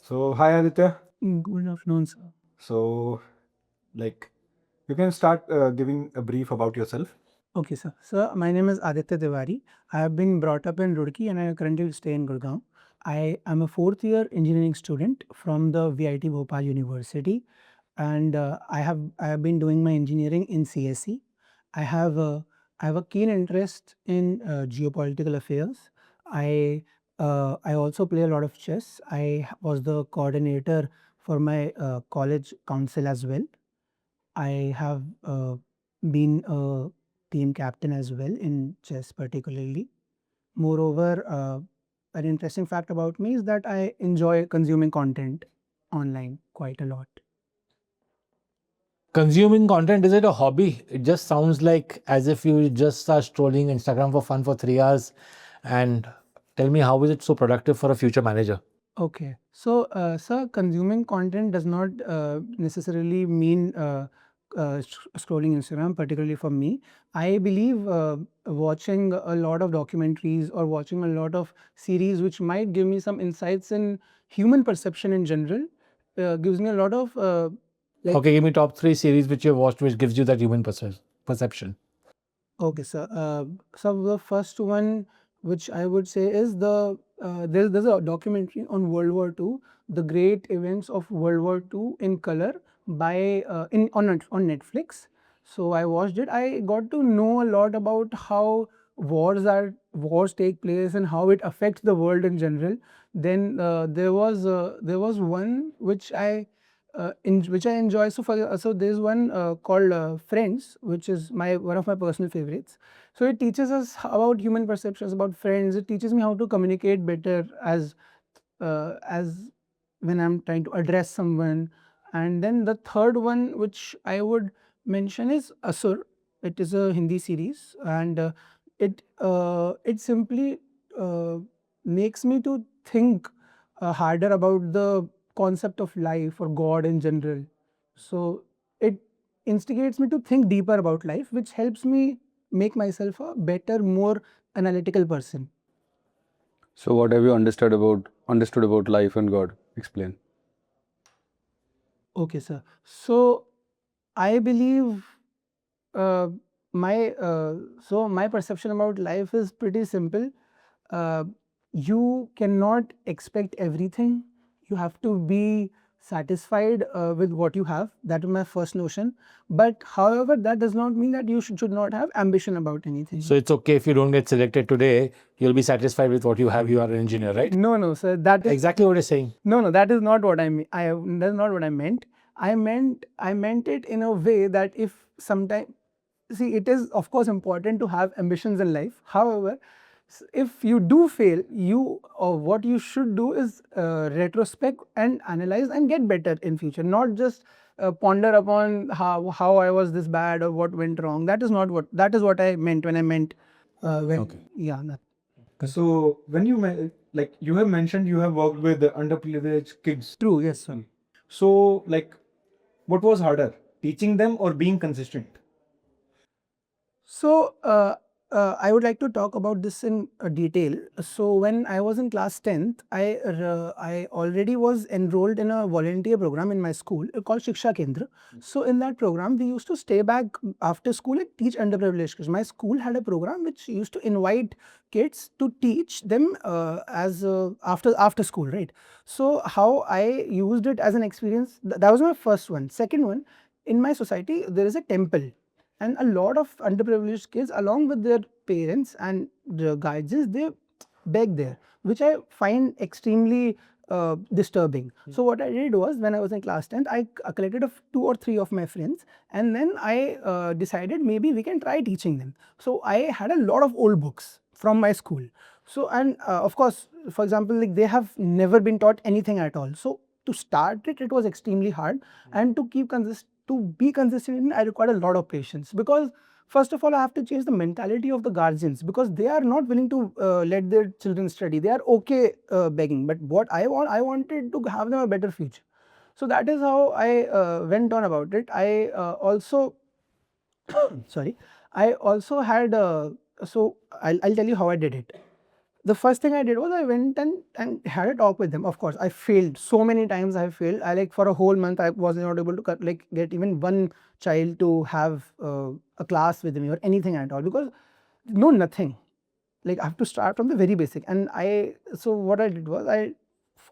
So, hi Aditya. Good afternoon, sir. So, like, you can start giving a brief about yourself. Okay, sir. Sir, my name is Aditya Tiwari. I have been brought up in Roorkee and I currently stay in Gurgaon. I am a fourth year engineering student from the VIT Bhopal University, and I have been doing my engineering in CSE. I have a I have a keen interest in geopolitical affairs. I also play a lot of chess. Was the coordinator for my college council as well. I have been a team captain as well in chess, particularly. Moreover, an interesting fact about me is that I enjoy consuming content online quite a lot. Consuming content, is it a hobby? It just sounds like as if you just are strolling Instagram for fun for 3 hours. And tell me, how is it so productive for a future manager? Okay. So, sir, consuming content does not necessarily mean scrolling Instagram, particularly for me. I believe watching a lot of documentaries or watching a lot of series which might give me some insights in human perception in general gives me a lot of Okay, give me top 3 series which you've watched which gives you that human perception. Okay, sir. So the first one, which I would say is there's a documentary on World War II, the great events of World War II in color by on Netflix. So I watched it. I got to know a lot about how wars take place and how it affects the world in general. Then there was one which I enjoy. So there's one called Friends, which is one of my personal favorites. So it teaches us about human perceptions, about friends. It teaches me how to communicate better as when I'm trying to address someone. And then the third one, which I would mention, is Asur. It is a Hindi series, and it simply makes me to think harder about the concept of life or God in general. So it instigates me to think deeper about life, which helps me make myself a better, more analytical person. So what have you understood about life and God? Explain. Okay, sir. So I believe uh, my perception about life is pretty simple. Uh, you cannot expect everything. You have to be satisfied with what you have. That is my first notion. But however, that does not mean that you should not have ambition about anything. So it's okay if you don't get selected today, you'll be satisfied with what you have. You are an engineer, right? No, sir. That is Exactly what you're saying. No, that is not what I mean. That's not what I meant. I meant it in a way that if sometime, see, it is of course important to have ambitions in life. However, if you do fail, what you should do is retrospect and analyze and get better in future, not just ponder upon how I was this bad or what went wrong. That is what I meant when I meant when Okay. yeah. So, when you have mentioned you have worked with the underprivileged kids. True, yes, sir. So, what was harder, teaching them or being consistent? So, I would like to talk about this in detail. So, when I was in class 10th, I already was enrolled in a volunteer program in my school called Shiksha Kendra. So, in that program, we used to stay back after school and teach underprivileged kids. My school had a program which used to invite kids to teach them as after school, right? So, how I used it as an experience, that was my first one. Second one, in my society, there is a temple, and a lot of underprivileged kids along with their parents and the guardians, they beg there, which I find extremely disturbing. So what I did was, when I was in class 10th, I collected 2 or 3 of my friends, and then I decided maybe we can try teaching them. So I had a lot of old books from my school. So, and of course, for example, like, they have never been taught anything at all. So to start it was extremely hard, and to be consistent, I required a lot of patience, because first of all, I have to change the mentality of the guardians, because they are not willing to let their children study. They are okay begging, but what I wanted to have them a better future. So that is how I went on about it. I also sorry, I also had so I'll tell you how I did it. the first thing I did was I went and had a talk with them. Of course, I failed so many times. I failed. I like for a whole month I was not able to get even one child to have a class with me or anything at all, because no nothing. Like I have to start from the very basic. And so what I did was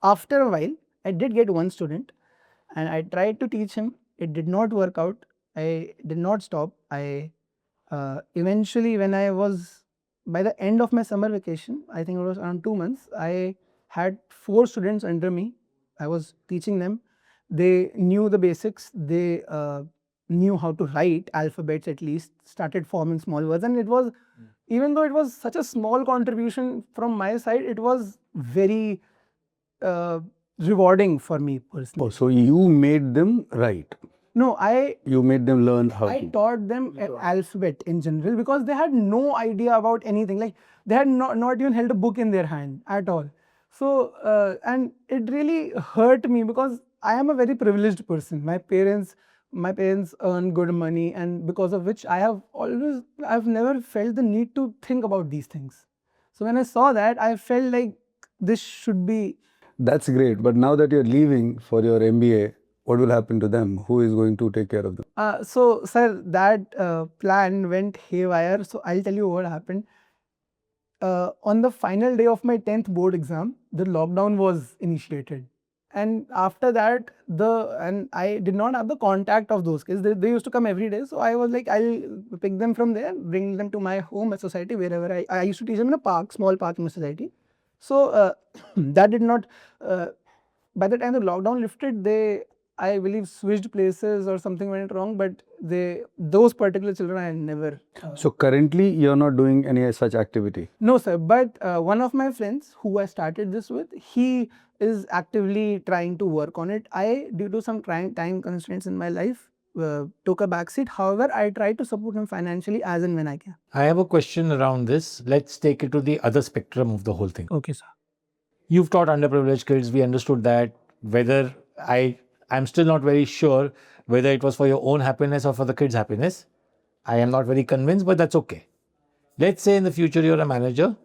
after a while I did get one student and I tried to teach him. It did not work out. I did not stop. I eventually, when I was by the end of my summer vacation, I think it was around 2 months, I had 4 students under me. I was teaching them. They knew the basics. They knew how to write alphabets at least, started forming small words. And it was, even though it was such a small contribution from my side, it was very rewarding for me personally. Oh, so you made them write. No, You made them learn how I to. taught them alphabet in general, because they had no idea about anything. Like they had not even held a book in their hand at all. So and it really hurt me, because I am a very privileged person. My parents earn good money, and because of which I've never felt the need to think about these things. So when I saw that, I felt like this should be. That's great. But now that you're leaving for your MBA, what will happen to them? Who is going to take care of them? So, sir, that plan went haywire. So, I'll tell you what happened. On the final day of my 10th board exam, the lockdown was initiated. And after that, and I did not have the contact of those kids. They used to come every day. So, I was like, I'll pick them from there, bring them to my home at society, wherever I used to teach them in a park, small park in my society. So, that did not, by the time the lockdown lifted, I believe switched places or something went wrong, but those particular children I never. So currently you're not doing any such activity. No, sir. But one of my friends who I started this with, he is actively trying to work on it. I, due to some time constraints in my life, took a backseat. However, I try to support him financially as and when I can. I have a question around this. Let's take it to the other spectrum of the whole thing. Okay, sir. You've taught underprivileged kids. We understood that. Whether I'm still not very sure whether it was for your own happiness or for the kids' happiness. I am not very convinced, but that's okay. Let's say in the future you're a manager.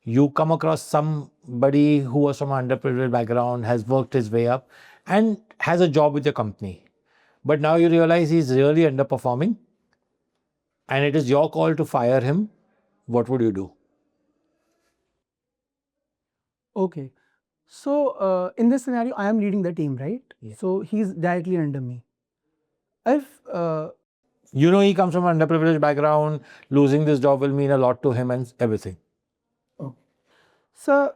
You come across somebody who was from an underprivileged background, has worked his way up and has a job with your company. But now you realize he's really underperforming and it is your call to fire him. What would you do? Okay. So in this scenario, I am leading the team, right? Yeah. So he's directly under me. If You know he comes from an underprivileged background, losing this job will mean a lot to him and everything. So,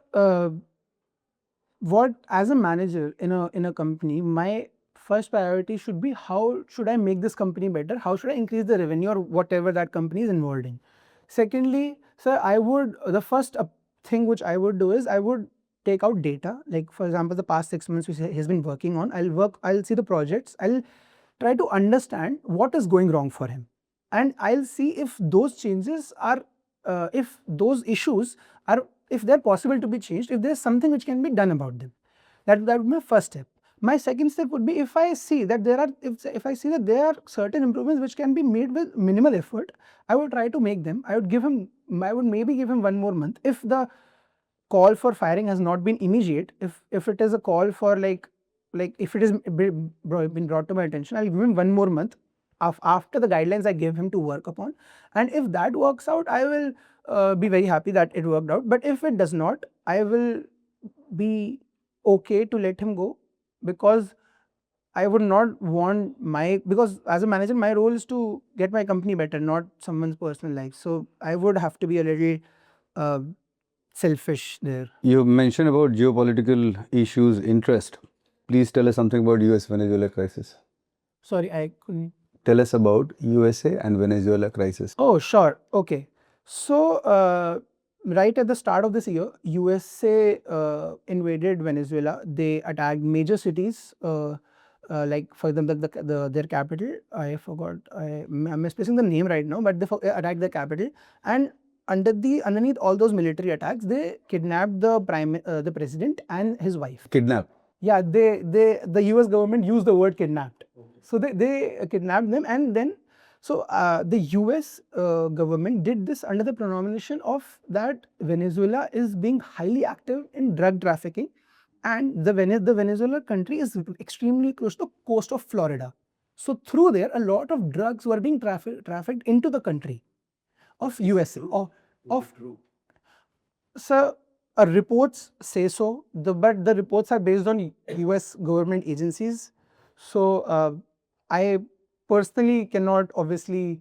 what as a manager in a company, my first priority should be how should I make this company better? How should I increase the revenue or whatever that company is involved in? Secondly, sir, the first thing which I would do is I would take out data. Like for example, the past 6 months which he has been working on, I'll see the projects. I'll try to understand what is going wrong for him, and I'll see if those changes are, if those issues are, if they're possible to be changed, if there's something which can be done about them. That would be my first step. My second step would be, if I see that there are certain improvements which can be made with minimal effort, I would try to make them. I would maybe give him 1 more month. If the call for firing has not been immediate, if it is a call for like if it has been brought to my attention, I'll give him 1 more month after the guidelines I gave him to work upon. And if that works out, I will be very happy that it worked out. But if it does not, I will be okay to let him go, because I would not want because as a manager, my role is to get my company better, not someone's personal life. So I would have to be a little selfish there. You mentioned about geopolitical issues, interest. Please tell us something about US-Venezuela crisis. Sorry, I couldn't. Tell us about USA and Venezuela crisis. Oh, sure. Okay. So, right at the start of this year, USA invaded Venezuela. They attacked major cities, like for example, their capital. I forgot. I'm misplacing the name right now, but they attacked the capital. And underneath all those military attacks, they kidnapped the president and his wife. Kidnap. Yeah, the US government used the word kidnapped. So they kidnapped them, and then So the US government did this under the pronomination of that Venezuela is being highly active in drug trafficking, and the Venezuela country is extremely close to the coast of Florida. So through there, a lot of drugs were being trafficked into the country of USA. Of So reports say so, but the reports are based on US government agencies. So I personally cannot obviously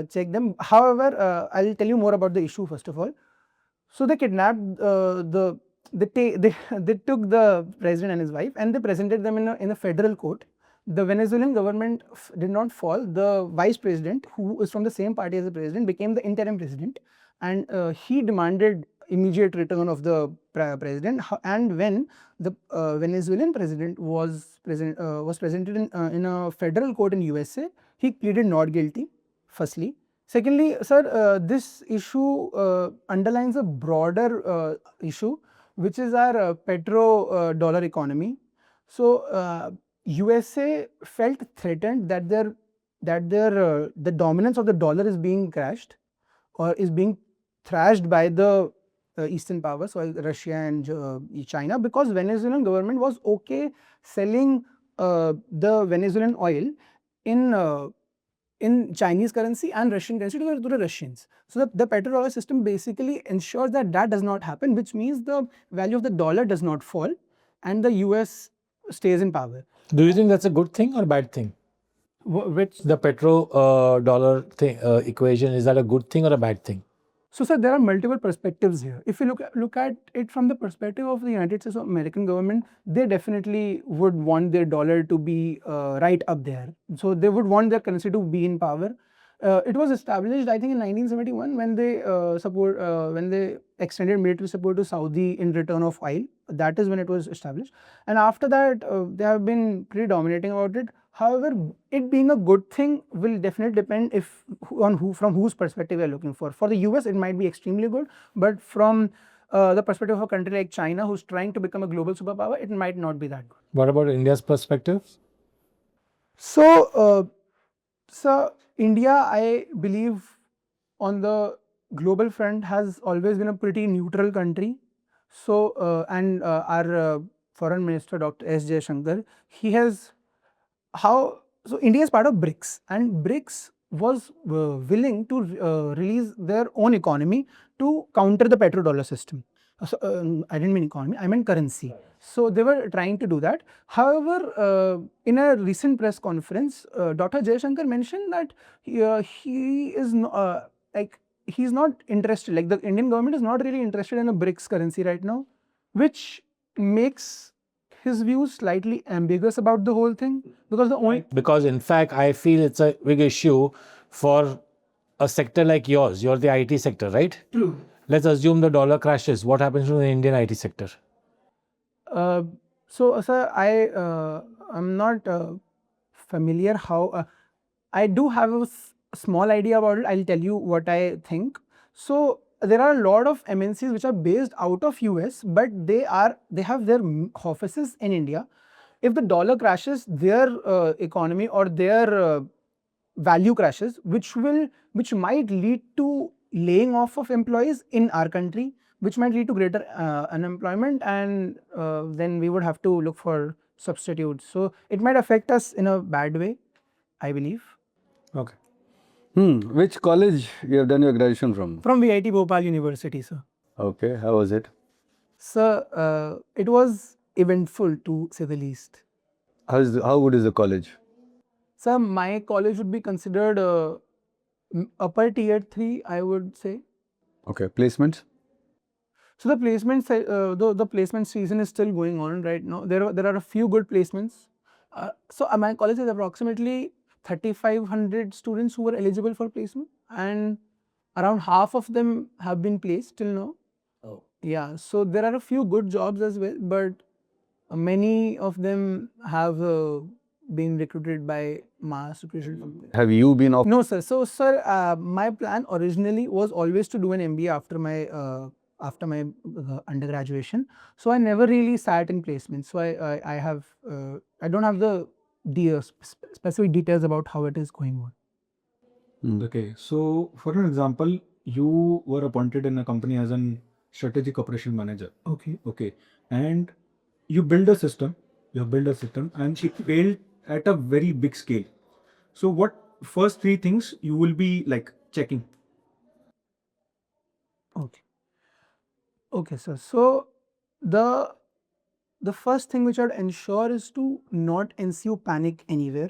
check them. However, I'll tell you more about the issue first of all. So they kidnapped they took the president and his wife and they presented them in a federal court. The Venezuelan government did not fall. The vice president, who is from the same party as the president, became the interim president, and he demanded immediate return of the president. And when the Venezuelan president was presented in a federal court in USA, he pleaded not guilty. Firstly. Secondly, sir, this issue underlines a broader issue, which is our petro-dollar economy. So USA felt threatened that the dominance of the dollar is being crashed or is being thrashed by the Eastern powers, so Russia and China, because Venezuelan government was okay selling the Venezuelan oil in Chinese currency and Russian currency to the Russians. So the petrodollar system basically ensures that does not happen, which means the value of the dollar does not fall and the US stays in power. Do you think that's a good thing or a bad thing? Which The petro dollar thing, equation, is that a good thing or a bad thing? So, sir, there are multiple perspectives here. If you look at it from the perspective of the United States of American government, they definitely would want their dollar to be right up there. So they would want their currency to be in power. It was established, I think, in 1971 when they extended military support to Saudi in return of oil. That is when it was established, and after that, they have been pretty dominating about it. However, it being a good thing will definitely depend from whose perspective we are looking for. For the US, it might be extremely good, but from the perspective of a country like China, who's trying to become a global superpower, it might not be that good. What about India's perspective? So, India, I believe, on the global front has always been a pretty neutral country. So, and our foreign minister, Dr. S. Jaishankar, he has so India is part of BRICS, and BRICS was willing to release their own economy to counter the petrodollar system. I didn't mean economy, I meant currency. So they were trying to do that. However, in a recent press conference, Dr. Jaishankar mentioned that he is he's not interested, like the Indian government is not really interested in a BRICS currency right now, which makes his views slightly ambiguous about the whole thing, Because in fact, I feel it's a big issue for a sector like yours. You're the IT sector, right? True. Let's assume the dollar crashes. What happens to the Indian IT sector? So, sir, I'm not familiar how. I do have a small idea about it. I'll tell you what I think. So there are a lot of MNCs which are based out of US, but they have their offices in India. If the dollar crashes, their economy or their value crashes, which might lead to laying off of employees in our country, which might lead to greater unemployment, and then we would have to look for substitutes. So it might affect us in a bad way, I believe. Okay. Which college you have done your graduation from? From VIT Bhopal University, sir. Okay, how was it? Sir, it was eventful to say the least. How good is the college? Sir, my college would be considered upper tier 3, I would say. Okay, placements? So the placement the placement season is still going on right now. There are a few good placements. So my college is approximately 3,500 students who were eligible for placement, and around half of them have been placed till now. Oh. Yeah, so there are a few good jobs as well, but many of them have been recruited by mass recruitment. Have you been off? No, sir. So, sir, my plan originally was always to do an MBA after my undergraduation. So I never really sat in placement. So I don't have the specific details about how it is going on. Okay, so for an example, you were appointed in a company as an strategic operation manager. Okay, and you build a system. You build a system, and it failed at a very big scale. So, what first three things you will be like checking? Okay. Okay, sir. So the the first thing which I'd ensure is to not ensue panic anywhere.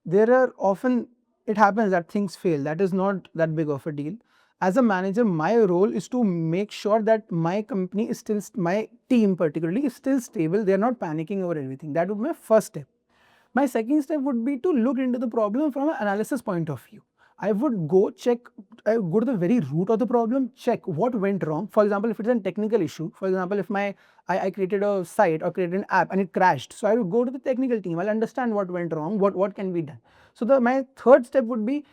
There are often it happens that things fail. That is not that big of a deal. As a manager, my role is to make sure that my company is still, my team particularly is still stable. They are not panicking over everything. That would be my first step. My second step would be to look into the problem from an analysis point of view. I would go check, I would go to the very root of the problem, check what went wrong. For example, if it's a technical issue, for example, if I created a site or created an app and it crashed, so I will go to the technical team, I'll understand what went wrong, what can be done. So my third step would be,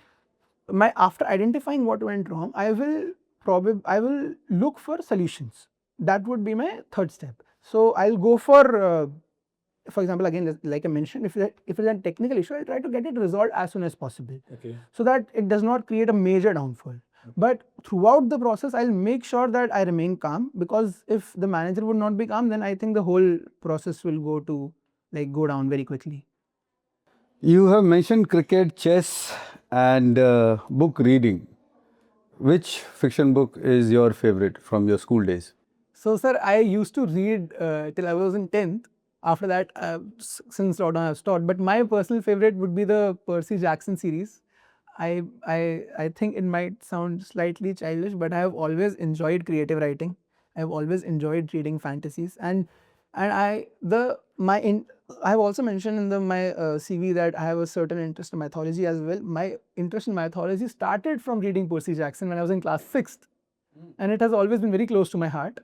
after identifying what went wrong, I will look for solutions. That would be my third step. So I'll go for example, again, like I mentioned, if it's a technical issue, I'll try to get it resolved as soon as possible. Okay. So that it does not create a major downfall. But throughout the process, I'll make sure that I remain calm, because if the manager would not be calm, then I think the whole process will go down very quickly. You have mentioned cricket, chess, and book reading. Which fiction book is your favorite from your school days? So, sir, I used to read till I was in 10th. After that, since lockdown, I've stopped. But my personal favorite would be the Percy Jackson series. I think it might sound slightly childish, but I have always enjoyed creative writing. I have always enjoyed reading fantasies, and I have also mentioned in my CV that I have a certain interest in mythology as well. My interest in mythology started from reading Percy Jackson when I was in class 6th, and it has always been very close to my heart.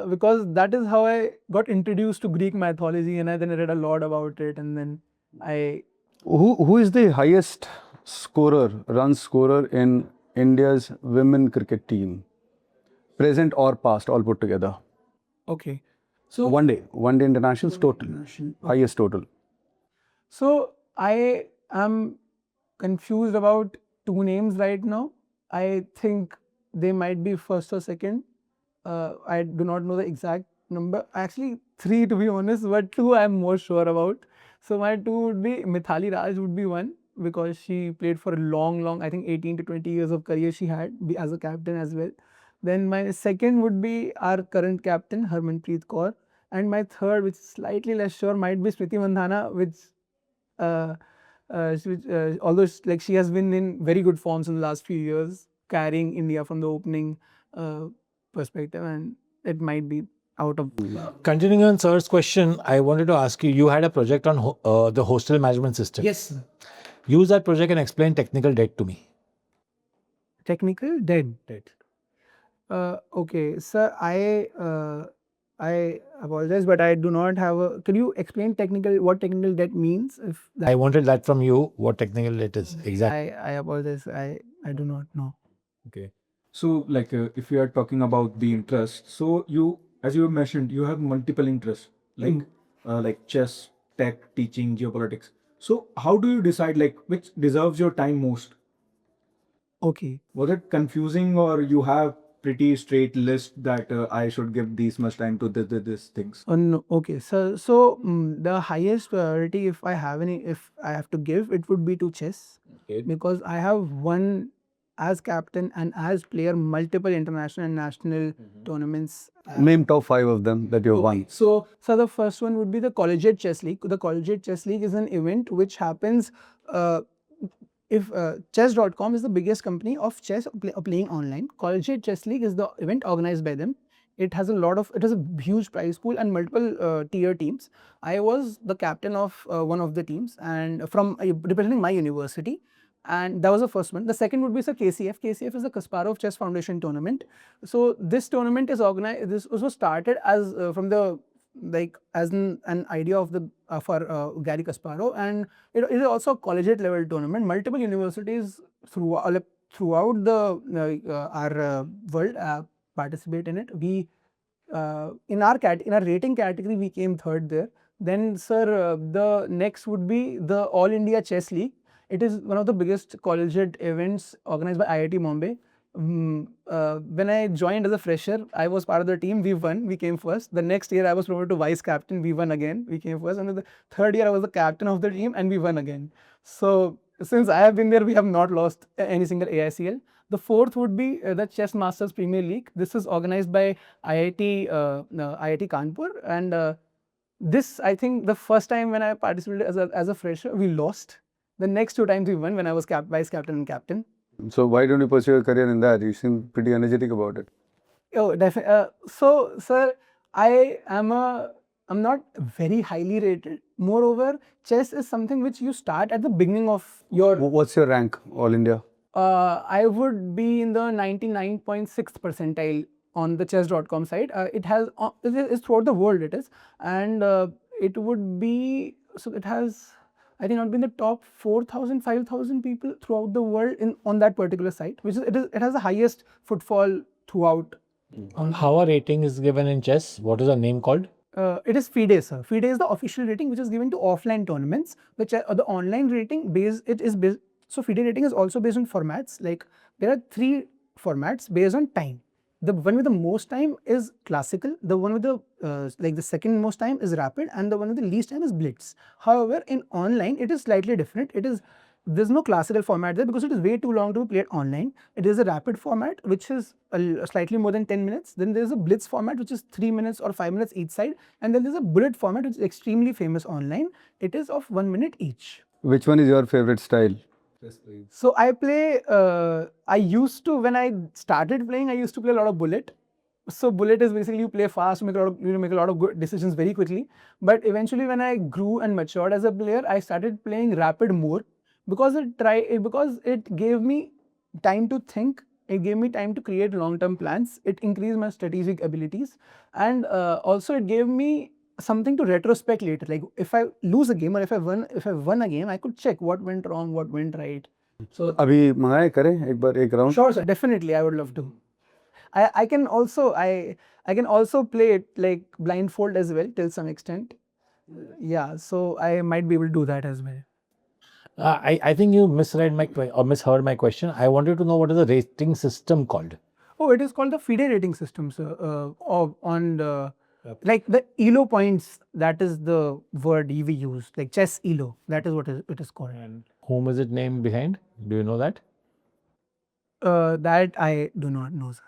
Because that is how I got introduced to Greek mythology, and then I read a lot about it, and then I Who is the highest run scorer in India's women cricket team? Present or past, all put together. okay. So One day internationals total. Highest total. So I am confused about two names right now. I think they might be first or second. I do not know the exact number. Actually, three to be honest, but two I'm more sure about. So my two would be Mithali Raj would be one, because she played for a long, I think 18 to 20 years of career she had as a captain as well. Then my second would be our current captain, Harmanpreet Kaur. And my third, which is slightly less sure, might be Smriti Mandhana, uh, although she has been in very good forms in the last few years, carrying India from the opening perspective, and it might be out of. Continuing on sir's question, I wanted to ask you, you had a project on the hostel management system. Yes, sir. Use that project and explain technical debt to me. Technical debt. Okay, sir, I apologize, but I do not have a. Can you explain what technical debt means? If that, I wanted that from you, what technical debt is exactly. I apologize. I do not know. Okay. So, like, if you are talking about the interest, so you, as you mentioned, you have multiple interests, like chess, tech, teaching, geopolitics. So, how do you decide like which deserves your time most? Okay. Was it confusing, or you have pretty straight list that I should give this much time to this things? No, okay. So the highest priority, if I have to give, it would be to chess, Okay. because I have won as captain and as player multiple international and national tournaments. Name top 5 of them that you have won. So the first one would be the Collegiate Chess League. The Collegiate Chess League is an event which happens. If chess.com is the biggest company of chess playing online, Collegiate Chess League is the event organized by them. It has a huge prize pool and multiple tier teams. I was the captain of one of the teams, and from representing my university, and that was the first one. The second would be the KCF. KCF is the Kasparov Chess Foundation tournament. So this tournament is organized. This was started as from the as an idea of for Gary Kasparov, and it is also a collegiate level tournament. Multiple universities throughout the our world participate in it. We in our rating category we came third there. Then, sir, the next would be the All India Chess League. It is one of the biggest collegiate events organized by IIT Bombay. When I joined as a fresher, I was part of the team. We won. We came first. The next year, I was promoted to vice captain. We won again. We came first. And the third year, I was the captain of the team, and we won again. So since I have been there, we have not lost any single AICL. The fourth would be the Chess Masters Premier League. This is organized by IIT Kanpur, and this, I think, the first time when I participated as a fresher, we lost. The next 2 times we won when I was vice captain and captain. So why don't you pursue a career in that? You seem pretty energetic about it. Oh, definitely. So, sir, I'm not very highly rated. Moreover, chess is something which you start at the beginning of your. What's your rank, All India? I would be in the 99.6th percentile on the chess.com site. It is throughout the world, it is, and it would be, so it has, I think, not been the top 4,000, 5,000 people throughout the world on that particular site, which is it has the highest footfall throughout. How a rating is given in chess? What is the name called? It is FIDE, sir. FIDE is the official rating which is given to offline tournaments, which the online rating based. So FIDE rating is also based on formats. Like there are 3 formats based on time. The one with the most time is classical. The one with the the second most time is rapid, and the one with the least time is blitz. However, in online it is slightly different. There's no classical format there because it is way too long to play it online. It is a rapid format which is slightly more than 10 minutes. Then there's a blitz format which is 3 minutes or 5 minutes each side. And then there's a bullet format which is extremely famous online. It is of 1 minute each. Which one is your favorite style? So I play, when I started playing, I used to play a lot of bullet. So bullet is basically you play fast, you make a lot of good decisions very quickly. But eventually when I grew and matured as a player, I started playing rapid more. Because it gave me time to think, it gave me time to create long-term plans, it increased my strategic abilities, and also it gave me something to retrospect later. Like if I lose a game or if I won a game, I could check what went wrong, what went right. So अभी मंगाए करें एक बार एक round? Sure, sir. Definitely, I would love to. I can also play it like blindfold as well till some extent. Yeah, so I might be able to do that as well. I think you misheard my question. I wanted to know what is the rating system called? Oh, it is called the FIDE rating system, sir. Like the ELO points, that is the word we use, like chess ELO. That is what it is called. And whom is it named behind? Do you know that? That I do not know, sir.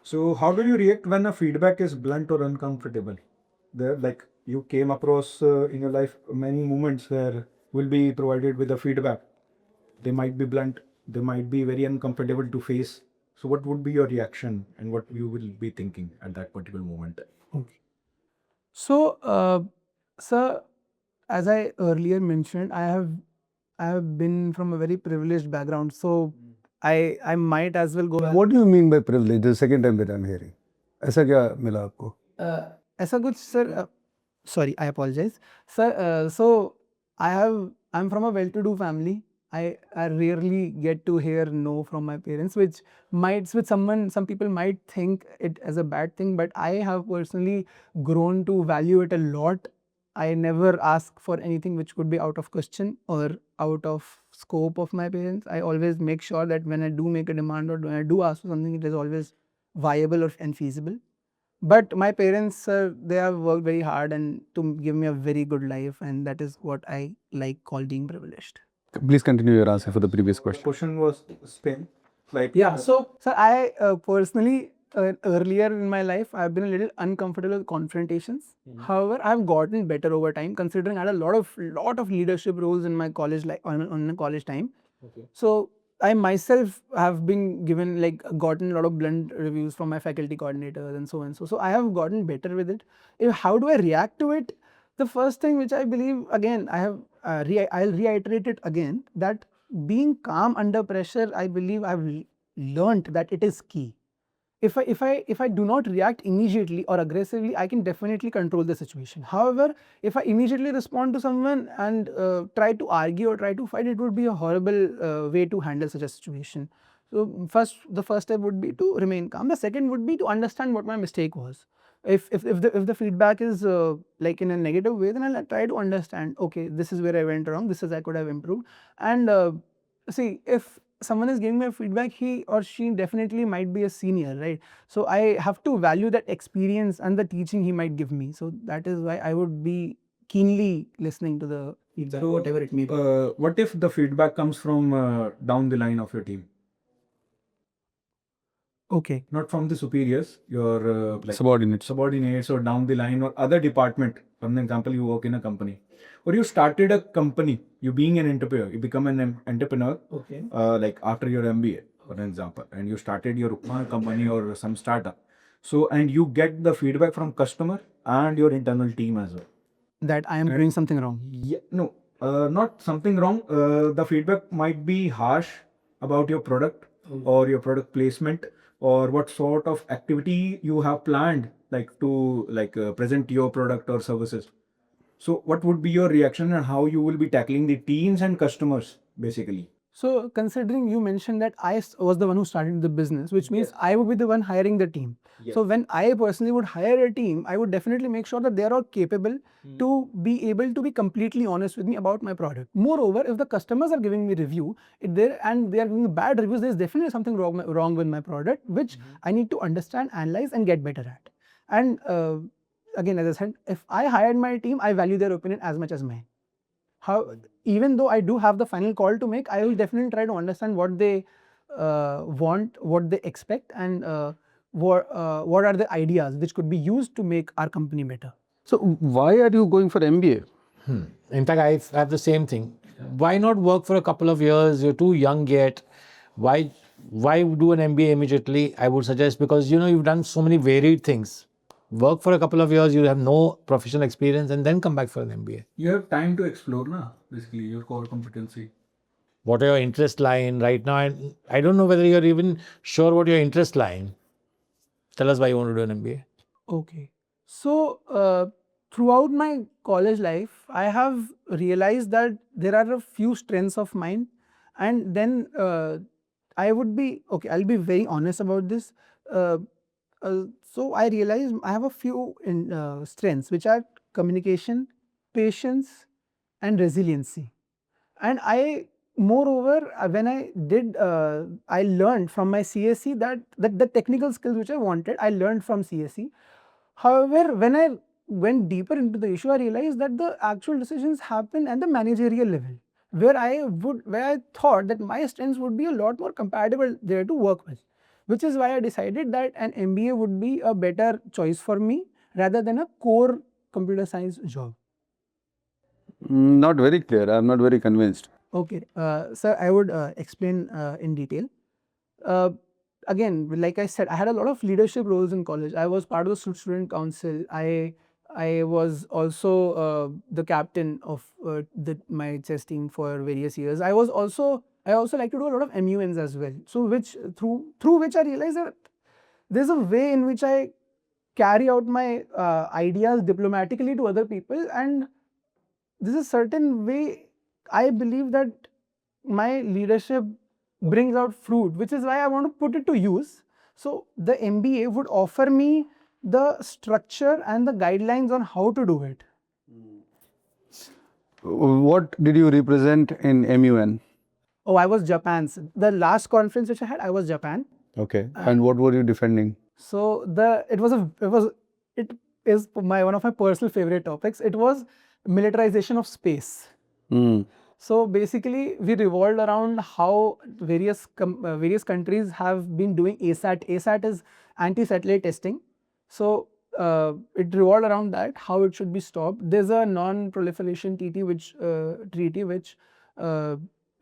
So how do you react when a feedback is blunt or uncomfortable? Like you came across in your life many moments where will be provided with a feedback. They might be blunt, they might be very uncomfortable to face. So what would be your reaction and what you will be thinking at that particular moment? Okay. So, sir, as I earlier mentioned, I have been from a very privileged background. So I might as well go. What do you mean by privilege? The second time that I'm hearing. ऐसा क्या मिला आपको? ऐसा कुछ, sir. Sorry, I apologize, sir. So I'm from a well-to-do family. I rarely get to hear no from my parents, which some people might think it as a bad thing, but I have personally grown to value it a lot. I never ask for anything which could be out of question or out of scope of my parents. I always make sure that when I do make a demand or when I do ask for something, it is always viable and feasible. But my parents, they have worked very hard and to give me a very good life, and that is what I call being privileged. Please continue your answer for the previous question. Question was Spain. Like Yeah, so I personally, earlier in my life, I've been a little uncomfortable with confrontations. However, I've gotten better over time, considering I had a lot of leadership roles in my college life, on college time. Okay. So I myself have been gotten a lot of blunt reviews from my faculty coordinators and so on. So I have gotten better with it. How do I react to it? The first thing which I believe, again, I'll reiterate it again, that being calm under pressure, I believe I've learned that it is key. If I do not react immediately or aggressively, I can definitely control the situation. However, if I immediately respond to someone and try to argue or try to fight, it would be a horrible way to handle such a situation. So the first step would be to remain calm. The second would be to understand what my mistake was. If the feedback is like in a negative way, then I'll try to understand, okay, this is where I went wrong, this is I could have improved. And see, if someone is giving me feedback, he or she definitely might be a senior, right? So I have to value that experience and the teaching he might give me. So that is why I would be keenly listening to the feedback, So, whatever it may be. what if the feedback comes from down the line of your team, Okay. not from the superiors, your like Subordinates. subordinates or down the line or other department? For example, you work in a company or you started a company, you being an entrepreneur, you become an entrepreneur, Okay. like after your MBA, for example, and you started your company or some startup. So, and you get the feedback from customer and your internal team as well. That I am doing something wrong. Yeah, no, not something wrong. The feedback might be harsh about your product or your product placement or what sort of activity you have planned, like to present your product or services. So, what would be your reaction and how you will be tackling the teams and customers basically? So considering you mentioned that I was the one who started the business, which means I would be the one hiring the team. So when I personally would hire a team, I would definitely make sure that they are all capable to be able to be completely honest with me about my product. Moreover, if the customers are giving me review, if they and they are giving bad reviews, there is definitely something wrong with my product, which I need to understand, analyze, and get better at. And again, as I said, if I hired my team, I value their opinion as much as mine. How, even though I do have the final call to make, I will definitely try to understand what they want, what they expect, and what are the ideas which could be used to make our company better. So why are you going for MBA? In fact, I have the same thing. Why not work for a couple of years? You're too young yet. Why do an MBA immediately? I would suggest, because you've done so many varied things. Work for a couple of years, you have no professional experience, and then come back for an MBA. You have time to explore, na, basically your core competency. What are your interest lie in right now? And I don't know whether you're even sure what your interest lie in. Tell us why you want to do an MBA. Okay. So throughout my college life, I have realized that there are a few strengths of mine, and then I would be okay. I'll be very honest about this. So I realized I have a few strengths, which are communication, patience, and resiliency. And moreover, when I learned from my CSE that the technical skills which I wanted, I learned from CSE. However, when I went deeper into the issue, I realized that the actual decisions happen at the managerial level, where I thought that my strengths would be a lot more compatible there to work with, which is why I decided that an MBA would be a better choice for me rather than a core computer science job. Not very clear. I'm not very convinced. Okay, sir, I would explain in detail. Again, like I said, I had a lot of leadership roles in college. I was part of the student council. I was also the captain of my chess team for various years. I also like to do a lot of MUNs as well. So which through which I realized that there's a way in which I carry out my ideas diplomatically to other people, and there's a certain way I believe that my leadership brings out fruit, which is why I want to put it to use. So the MBA would offer me the structure and the guidelines on how to do it. What did you represent in MUN? Oh, I was Japan's. The last conference which I had, I was Japan. Okay. And what were you defending? So it is one of my personal favorite topics. It was militarization of space. Hmm. So basically, we revolved around how various countries have been doing ASAT. ASAT is anti-satellite testing. So it revolved around that, how it should be stopped. There's a non-proliferation treaty which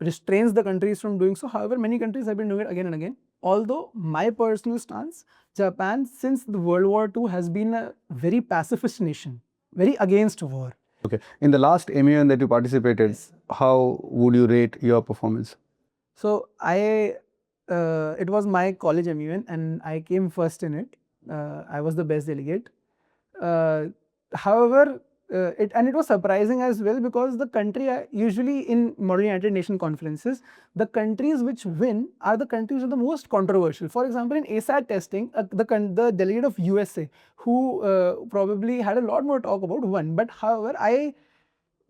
restrains the countries from doing so. However, many countries have been doing it again and again. Although my personal stance, Japan, since the World War II, has been a very pacifist nation, very against war. Okay. In the last MUN that you participated, how would you rate your performance? So it was my college MUN and I came first in it. I was the best delegate. However, it was surprising as well, because the country usually in Model United Nation conferences, the countries which win are the countries that are the most controversial. For example, in ASAT testing, the delegate of USA, who probably had a lot more talk about, won. But however,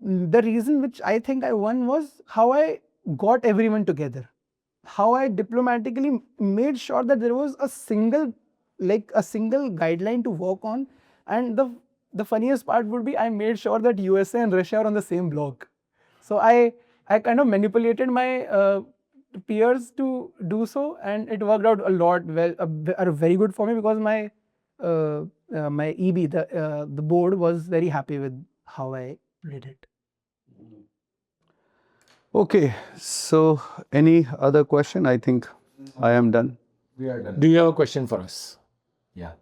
the reason which I think I won was how I got everyone together, how I diplomatically made sure that there was a single guideline to work on. And the funniest part would be, I made sure that USA and Russia are on the same block. So I kind of manipulated my peers to do so, and it worked out a lot very good for me, because my EB, the board, was very happy with how I did it. Okay, so any other question? I think I am done. We are done. Do you have a question for us? Yeah.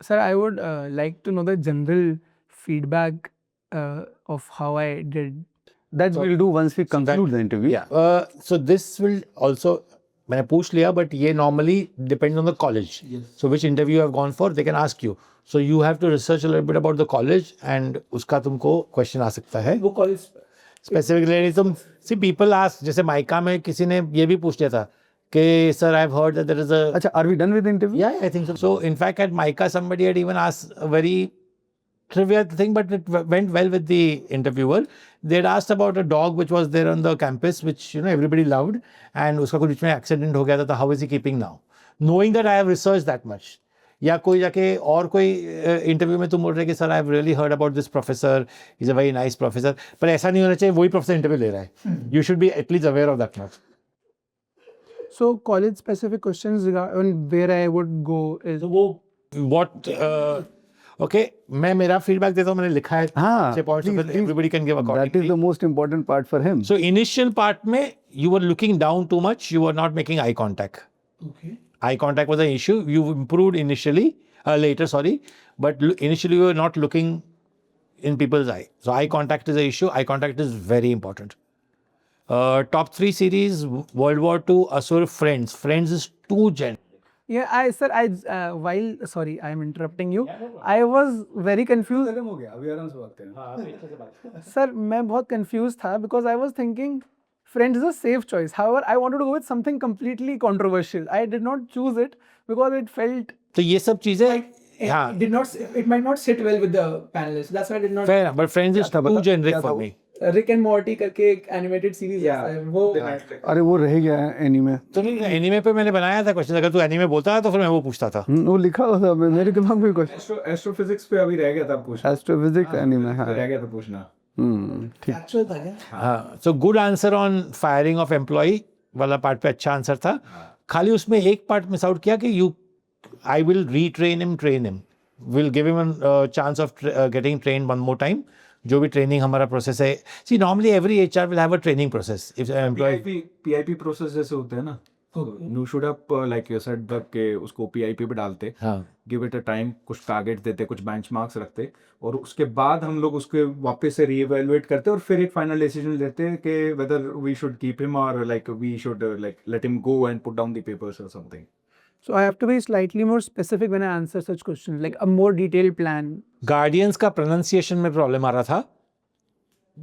Sir, I would like to know the general feedback of how I did. That we'll do once we conclude the interview. Yeah. So this will also, मैंने पूछ लिया, but ये normally depends on the college. Yes. So which interview you have gone for, they can ask you. So you have to research a little bit about the college, and उसका तुमको question आ सकता है. वो college Specifically, तुम see people ask, जैसे mica में किसी ने ये भी पूछ लिया था कि sir, I've heard that there is a. Achha, are we done with the interview? Yeah, I think so. So in fact, at Mica, somebody had even asked a very trivia thing, but it went well with the interviewer. They had asked about a dog which was there on the campus, which everybody loved, and उसका कुछ बीच में accident हो गया था. How is he keeping now? Knowing that I have researched that much. या कोई जाके और कोई इंटरव्यू में तुम बोल रहे कि sir I have really heard about this professor, is a very nice professor, पर ऐसा नहीं होना चाहिए वही प्रोफेसर इंटरव्यू ले रहा है. You should be at least aware of that much. So college specific questions on where I would go is what okay, मैं मेरा फीडबैक देता हूँ, मैंने लिखा है हाँ, points, so that everybody can give accordingly. That is the most important part for him. So initial part में you were looking down too much, you were not making eye contact. okay. Eye contact was an issue. You improved later, but initially you were not looking in people's eye. So eye contact is an issue. Eye contact is very important. Top 3 series, World War II, Asur, Friends. Friends is too gentle. Yeah, sorry, I am interrupting you. I was very confused. Sir, मैं बहुत confused था, because I was thinking Friends is a safe choice. However, I wanted to go with something completely controversial. I did not choose it because it felt. तो ये सब चीजें हाँ. It might not sit well with the panelists. That's why I did not. Fair enough, but Friends is too generic for me. Rick and Morty करके एक animated series है, वो अरे वो रह गया है एनीमे. तो एनीमे पे मैंने बनाया था क्वेश्चन, अगर तू एनीमे बोलता था तो फिर मैं वो पूछता था. वो लिखा हुआ था मेरे दिमाग में क्वेश्चन. एस्ट्रोफिजिक्स पे अभी रह गया था पूछना. एस्ट्रोफिजिक्स एनीमे हाँ रह गया था पूछना. ठीक. actual था क्या? हाँ, so good answer on firing of employee वाला पार्ट पे अच्छा आंसर था. खाली उसमें एक पार्ट मिस आउट किया कि I will retrain him, train him. We'll give him a chance of getting trained one more time. जो भी ट्रेनिंग हमारा प्रोसेस है. See, normally every HR will have a training process. If an employee PIP process जैसे होते हैं ना, you should have like you said के उसको PIP पे डालते, give it a time, कुछ टारगेट देते, कुछ बेंचमार्क्स रखते, और उसके बाद हम लोग उसके वापस से रीइवैल्यूएट करते और फिर एक फाइनल डिसीजन लेते हैं कि whether we should keep him or like we should like let him go and put down the papers or something. So I have to be slightly more specific when I answer such questions, like a more detailed plan. Guardians का pronunciation में problem आ रहा था.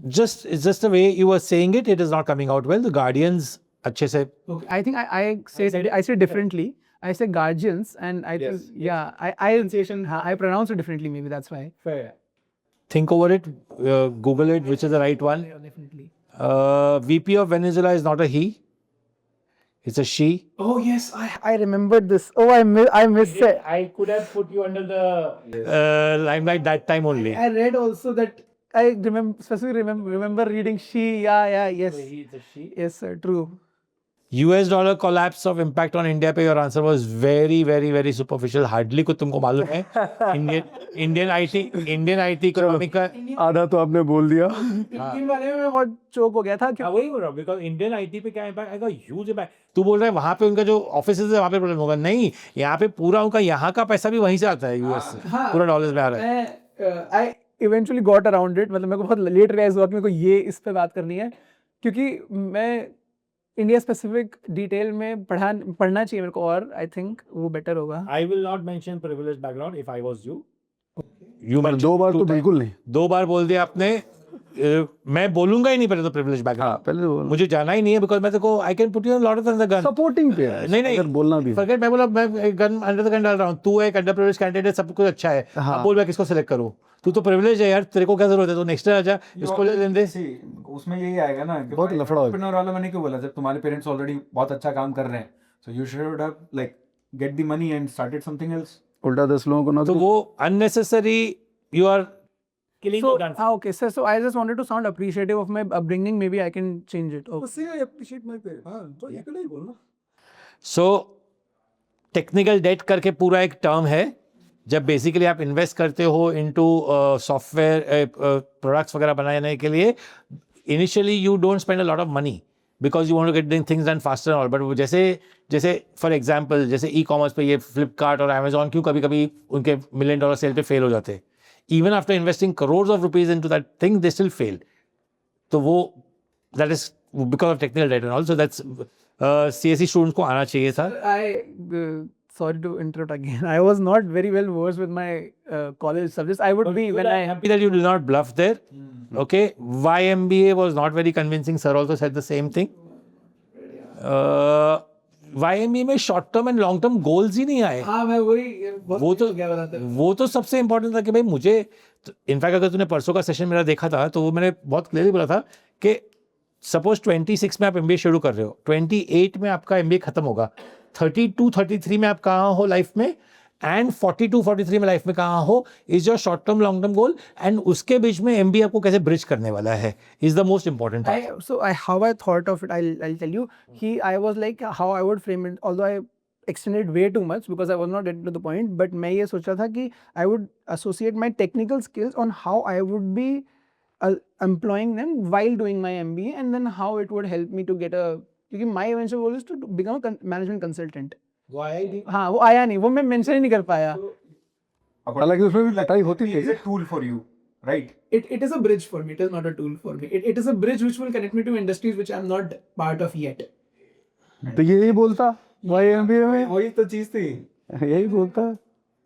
It's just the way you were saying it is not coming out well. The Guardians अच्छे से. Okay. I think I say differently. I say guardians, and I think I pronounce it differently. Maybe that's why. Fair. Think over it. Google it, which is the right one. Yeah, definitely. VP of Venezuela is not a he. It's a she. Oh yes, I remembered this. Oh, I missed it. I could have put you under the limelight that time only. I read also that. I remember reading she. Yeah, yes. It's a she. Yes, sir. True. US dollar collapse of impact on India पे your answer was very, very, very superficial. Hardly कुछ तुमको मालूम है. Indian IT economic का आधा तो आपने बोल दिया. इंडियन वाले में बहुत चोक हो गया था. हाँ वही बोल रहा हूँ, because Indian IT पे क्या impact आएगा? Huge impact. तू बोल रहा है वहाँ पे उनका जो ऑफिसेज है वहाँ पे प्रॉब्लम होगा. नहीं, यहाँ पे पूरा उनका यहाँ का पैसा भी वहीं से आता है US से. पूरा डॉलर्स में आ रहा है. I eventually got around it. मतलब मेरे को बहुत लेट रियलाइज हुआ कि मेरे को ये इस पे बात करनी है, क्योंकि मैं इंडिया स्पेसिफिक डिटेल में पढ़ना चाहिए मेरे को, और आई थिंक वो बेटर होगा. I will not mention privileged background if I was you. पर 2 बार तो बिल्कुल नहीं। 2 बार बोल दिया आपने। मैं बोलूंगा ही नहीं पहले तो प्रिविलेज हाँ, बैकग्राउंड, पहले तो मुझे जाना ही नहीं है, बिकॉज मैं देखो I can put you lot of the gun. Supporting पे है, नहीं अगर बोलना भी है। फॉरगेट, मैं बोला मैं गन अंडर द गन डाल रहा हूँ, तू एक अंडर प्रिविलेज कैंडिडेट, सब कुछ अच्छा है, हाँ। अब बोल मैं किसको सिलेक्ट करूँ, तू तो प्रिविलेज है यार, तेरे को क्या जरूरत है, तो नेक्स्ट आ जा, इसको ले लेने दे। उसमें यही आएगा ना कि बहुत भाई, लफड़ा होगा। entrepreneur वाला मैंने क्यों बोला, जब तुम्हारे पेरेंट्स ऑलरेडी बहुत अच्छा काम कर रहे हैं, so you should have like get the money and started something else. उल्टा 10 लोगों को ना तो वो unnecessary you are killing So, your gun. okay, sir. So I just wanted to sound appreciative of my upbringing. Maybe I can change it. Okay. उससे appreciate my parents. हां, तो ये नहीं बोलना। सो टेक्निकल डेट करके पूरा एक term है, जब बेसिकली आप इन्वेस्ट करते हो इनटू सॉफ्टवेयर प्रोडक्ट्स वगैरह बनाने के लिए, initially you don't spend a lot of money because you want to get things done faster all, but जैसे फॉर एग्जांपल जैसे ई कॉमर्स पे ये फ्लिपकार्ट और अमेजॉन क्यों कभी कभी उनके $1 million सेल पे फेल हो जाते, even after investing crores of rupees into that thing they still fail. तो वो that is because of technical debt and also that's CSE students को आना चाहिए था। Sorry to interrupt again. I was not very well versed with my college subjects. I would be when I happy that you did not bluff there. Okay, why MBA was not very convincing. Sir also said the same thing. Why MBA में short term and long term goals ही नहीं आए। हाँ मैं वही वो तो सबसे important था कि भाई मुझे, इनफैक्ट अगर तूने परसों का सेशन मेरा देखा था तो वो मैंने बहुत क्लियरली बोला था कि सपोज 26 में आप MBA शुरू कर रहे हो, 28 में आपका MBA खत्म होगा, 32-33 में आप कहाँ हो लाइफ में, एंड 42-43 में लाइफ में कहाँ हो, is your short term long term goal, and उसके बीच में MBA आपको कैसे ब्रिज करने वाला है is the most important. how I thought of it, I'll tell you. I was like how I would frame it, although I extended way too much because I was not getting to the point. But मैं ये सोच रहा था कि I would associate my technical skills on how I would be employing them while doing my MBA, and then how it would help me to get a, क्योंकि my eventual goal is to become a management consultant. हाँ वो आया नहीं, वो मैं mention ही नहीं कर पाया। हालांकि उसमें भी लटाई होती है। It's a tool for you, right? It is a bridge for me. It is not a tool for me. It is a bridge which will connect me to industries which I am not part of yet. तो यही बोलता भाई MBA में, वही तो चीज थी। यही बोलता।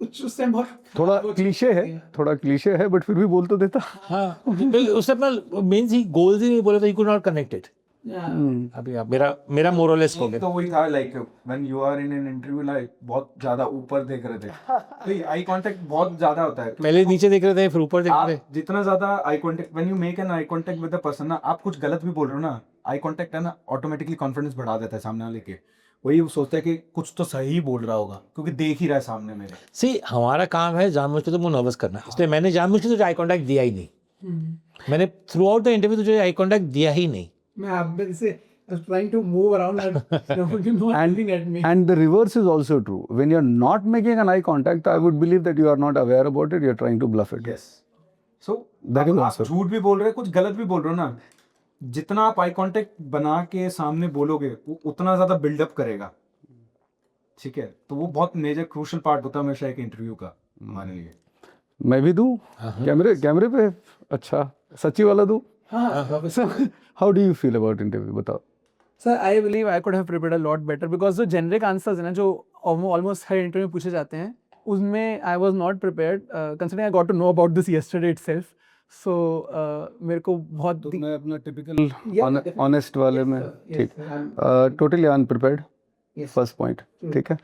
उस टाइम बहुत थोड़ा क्लीशे है बट फिर भी बोल तो देता। हाँ, उससे अपना मेन ही गोल्स ही नहीं बोले तो यू कुड नॉट कनेक्टेड। अभी आप मेरा मोरलेस हो गया। तो वही था like when you are in an interview, like बहुत ज्यादा ऊपर देख रहे थे, तो आई कांटेक्ट बहुत ज्यादा होता है। पहले नीचे देख रहे थे फिर ऊपर देख रहे थे। जितना ज्यादा eye contact, when you make an eye contact with the person ना, आप कुछ गलत भी बोल रहे हो ना, आई कांटेक्ट है ना ऑटोमेटिकली कॉन्फिडेंस बढ़ा देता है सामने वाले के। वही वो सोचता है कि कुछ तो सही बोल रहा होगा क्योंकि देख ही रहा है सामने मेरे। सी हमारा काम है जानबूझ के तुमको नर्वस करना, इसलिए मैंने जानबूझ के तुझे आई कांटेक्ट दिया ही नहीं। मैंने थ्रू आउट द इंटरव्यू तुझे आई कांटेक्ट दिया ही नहीं। मैं आप से was trying to move around and you know looking at me. And the reverse is also true. When you're not making an eye contact, I would believe that you are not aware about it. You're trying to bluff it. Yes. So that is आप also झूठ भी बोल रहे हैं, कुछ गलत भी बोल रहे हो ना, जितना आप आई कांटेक्ट बना के सामने बोलोगे वो उतना ज्यादा बिल्डअप करेगा। ठीक है, तो वो बहुत मेजर क्रूशियल पार्ट होता है हमेशा एक इंटरव्यू का हमारे लिए। मैं भी दूं कैमरे पे? अच्छा, सच्ची वाला दूं? How do you feel about interview? बताओ। Sir, I believe I could have prepared a lot better because जो generic answers है ना जो almost हर इंटरव्यू में पूछे जाते हैं, उसमें I was not prepared. Considering I got to know about this yesterday itself, so मेरे को बहुत तो मैं अपना typical honest वाले में ठीक, totally unprepared, first point, ठीक है,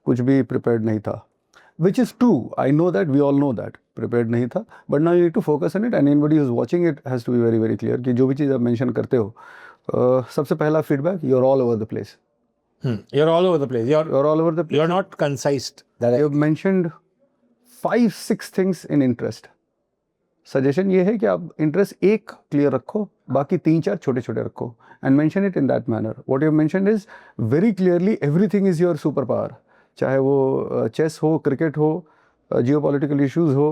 कुछ भी prepared नहीं था, which is true. I know that, we all know that prepared नहीं था, but now you need to focus on it, and anybody who's watching it has to be very very clear कि जो भी चीज़ आप mention करते हो, सबसे पहला feedback, you're all over the place. You're all over the place. You're all over the place. You're not concise. You've mentioned 5-6 things in interest. Suggestion ये है कि आप interest एक clear रखो, बाकी 3-4 छोटे-छोटे रखो, and mention it in that manner. What you've mentioned is very clearly everything is your superpower. चाहे वो chess हो, cricket हो, geopolitical issues हो,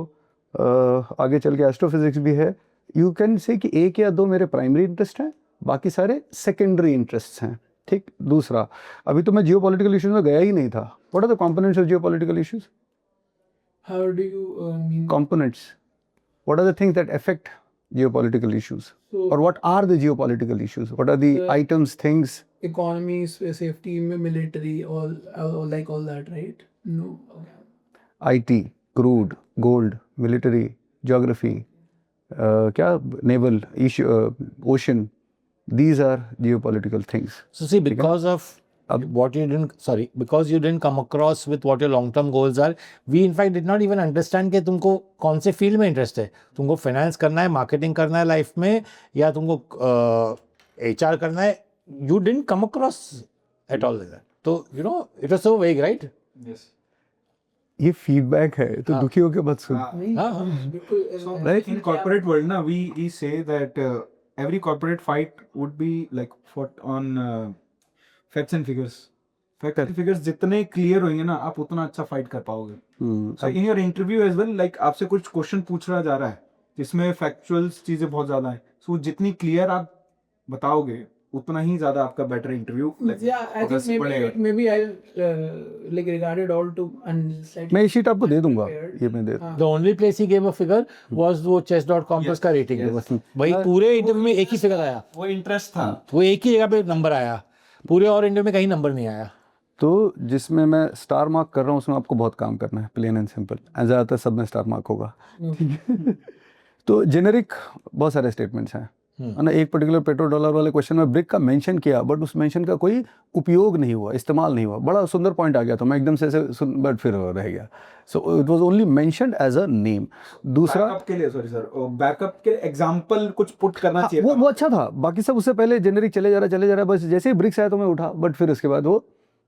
आगे चल के astrophysics भी है. You can say कि एक या दो मेरे primary interest हैं, बाकी सारे secondary interests हैं. ठीक, दूसरा, अभी तो मैं geopolitical issues में गया ही नहीं था. What are the components of geopolitical issues? How do you mean? Components. What are the things that affect geopolitical issues? So, or what are the geopolitical issues? What are the items, things? Economy, safety, military, all like all that, right? No. Okay. IT. Crude, gold, military, geography, क्या naval, ocean, these are geopolitical things. So see, because of what you didn't, sorry, because you didn't come across with what your long-term goals are, we in fact did not even understand कि तुमको कौन से field में interest है. तुमको finance करना है, marketing करना है लाइफ में, या तुमको HR करना है. You didn't come across at all like that. So you know, it was so vague, right? Yes. ये फीडबैक है तो दुखी होके मत सुन. So in corporate world na, we say that every corporate fight would be like fought on facts and figures. Facts and figures जितने clear होंगे ना, आप उतना अच्छा fight कर पाओगे. So in your interview as well, like आपसे कुछ question पूछ रहा जा रहा है जिसमें factuals चीजें बहुत ज्यादा हैं. So जितनी clear आप बताओगे उतना ही ज्यादा आपका better interview. I think maybe I'll like regard it all to slightly. मैं ये शीट आपको दे दूंगा. ये मैं दे. The only place he gave a figure was वो chess.com पर उसका रेटिंग है. बस भाई पूरे इंटरव्यू में एक ही फिगर आया. वो इंटरेस्ट था. वो एक ही जगह पे नंबर आया. पूरे और इंटरव्यू में कहीं नंबर नहीं आया. तो जिसमें मैं स्टार मार्क कर रहा हूँ उसमें आपको बहुत काम करना है. Plain and simple. ज़्यादातर सब में स्टार मार्क होगा. तो जेनेरिक बहुत सारे स्टेटमेंट्स हैं. ना एक पर्टिकुलर पेट्रो डॉलर वाले क्वेश्चन में ब्रिक का मेंशन किया, बट उस मेंशन का कोई उपयोग नहीं हुआ, इस्तेमाल नहीं हुआ. बड़ा सुंदर पॉइंट आ गया था, मैं एकदम से ऐसे सुन, बट फिर रह गया. So it was only mentioned as a name. दूसरा बैकअप के लिए, सॉरी सर, बैकअप के एग्जांपल कुछ पुट करना चाहिए. वो अच्छा था. बाकी सब उससे पहले जेनेरिक चले जा रहा है. बस जैसे ही ब्रिक्स आया तो मैं उठा, बट फिर उसके बाद वो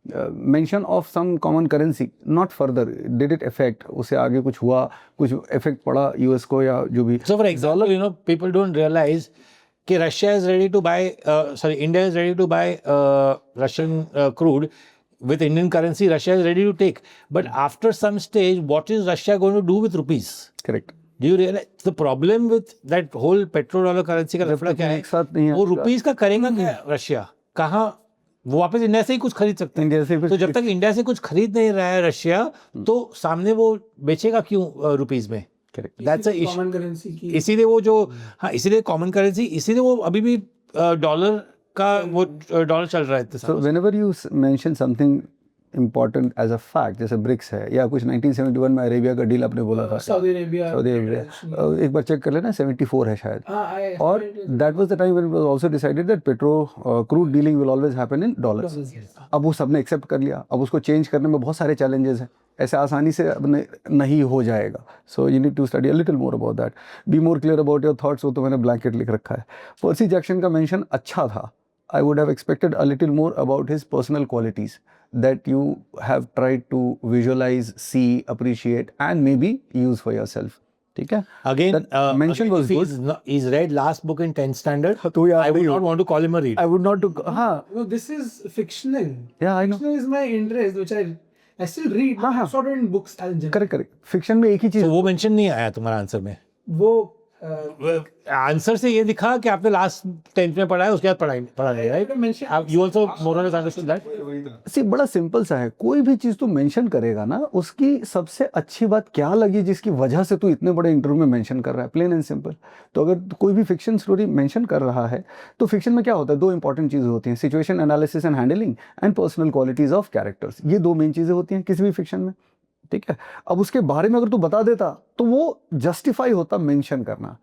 mention of some common currency, not further did it effect, उससे आगे कुछ हुआ, कुछ इफेक्ट पड़ा यूएस को या जो भी. So for example, you know, people don't realise कि Russia is ready to buy, India is ready to buy Russian crude with Indian currency. Russia is ready to take, but after some stage, what is Russia going to do with rupees? Correct. Do you realize the problem with that whole petrodollar currency का लफड़ा क्या है? वो rupees का करेगा क्या Russia? कहाँ वो वापस इंडिया से ही कुछ खरीद सकते हैं. इंडिया से तो जब तक इंडिया से कुछ खरीद नहीं रहा है रशिया, तो सामने वो बेचेगा क्यों रुपीस में? That's a issue. Common currency की इसीलिए वो जो इसीलिए कॉमन करेंसी, इसीलिए वो अभी भी डॉलर का वो डॉलर चल रहा है. So whenever you mention something important as a fact, जैसे ब्रिक्स है या कुछ 1971 में अरेबिया का डील आपने बोला था, सऊदी अरेबिया, एक बार चेक कर लेना, 74 है शायद. और that was the time when it was also decided that crude dealing will always happen in dollars. अब वो सबने एक्सेप्ट कर लिया. अब उसको चेंज करने में बहुत सारे चैलेंजेस हैं, ऐसे आसानी से अब नहीं हो जाएगा. So you need to study a little more about that, be more clear about your thoughts. वो तो मैंने ब्लैंकेट लिख रखा है. पर्सी जैक्सन का मेंशन अच्छा था. I would have expected a little more about his personal qualities that you have tried to visualize, see, appreciate and maybe use for yourself. ठीक है. Again, mention was good. He's read last book in 10th standard. तो I would not want to call him a read. I would not to. हाँ. No, this is fictional. Yeah, I know. Fictional is my interest, which I still read. हाँ. Sort of in books. Correct. Fiction में एक ही चीज. So वो mention नहीं आया तुम्हारा answer में. वो आंसर से ये दिखा कि आपने लास्ट 10th में पढ़ा है, उसके बाद पढ़ा नहीं, right? You also more or less understood that. सी बड़ा सिंपल सा है. कोई भी चीज तू मेंशन करेगा ना, उसकी सबसे अच्छी बात क्या लगी जिसकी वजह से तू इतने बड़े इंटरव्यू में मेंशन कर रहा है. Plain and simple. तो अगर कोई भी फिक्शन स्टोरी मेंशन कर रहा है तो फिक्शन में क्या होता है, दो इंपॉर्टेंट चीजें होती हैं, situation analysis and handling and personal qualities of characters. ये दो मेन चीजें होती हैं किसी भी फिक्शन में. ठीक है. अब उसके बारे में अगर तू बता देता तो वो जस्टिफाई होता मेंशन करना.